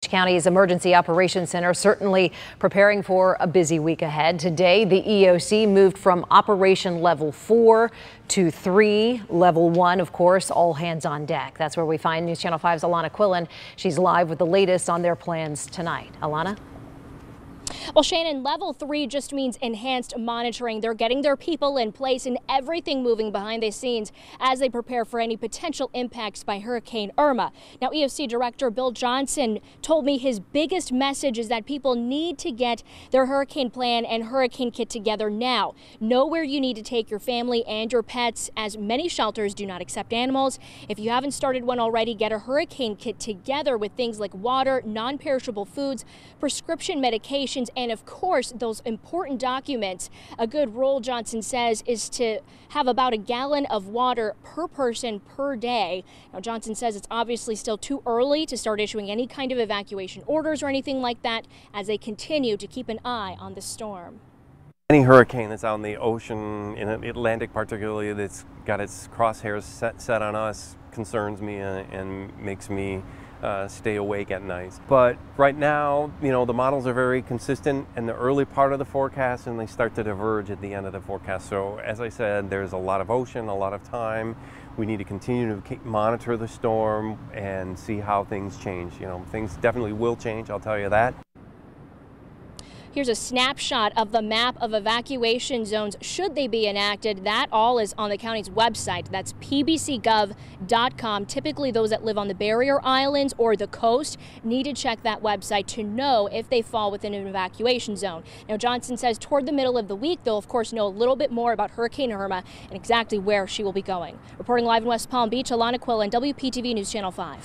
County's Emergency Operations Center certainly preparing for a busy week ahead. Today, the EOC moved from Operation Level 4 to 3. Level 1, of course, all hands on deck. That's where we find News Channel 5's Alana Quillen. She's live with the latest on their plans tonight. Alana? Well, Shannon, level 3 just means enhanced monitoring. They're getting their people in place and everything moving behind the scenes as they prepare for any potential impacts by Hurricane Irma. Now, EOC Director Bill Johnson told me his biggest message is that people need to get their hurricane plan and hurricane kit together now. Know where you need to take your family and your pets, as many shelters do not accept animals. If you haven't started one already, get a hurricane kit together with things like water, non-perishable foods, prescription medications, and of course, those important documents. A good rule, Johnson says, is to have about a gallon of water per person per day. Now, Johnson says it's obviously still too early to start issuing any kind of evacuation orders or anything like that as they continue to keep an eye on the storm. Any hurricane that's out in the ocean, in the Atlantic particularly, that's got its crosshairs set on us concerns me and makes me stay awake at night. But right now, you know, the models are very consistent in the early part of the forecast, and they start to diverge at the end of the forecast. So as I said, there's a lot of ocean, a lot of time. We need to continue to monitor the storm and see how things change. You know, things definitely will change, I'll tell you that. Here's a snapshot of the map of evacuation zones should they be enacted. That all is on the county's website. That's pbcgov.com. Typically, those that live on the barrier islands or the coast need to check that website to know if they fall within an evacuation zone. Now, Johnson says toward the middle of the week, they'll of course know a little bit more about Hurricane Irma and exactly where she will be going. Reporting live in West Palm Beach, Alana Quillen, WPTV News Channel 5.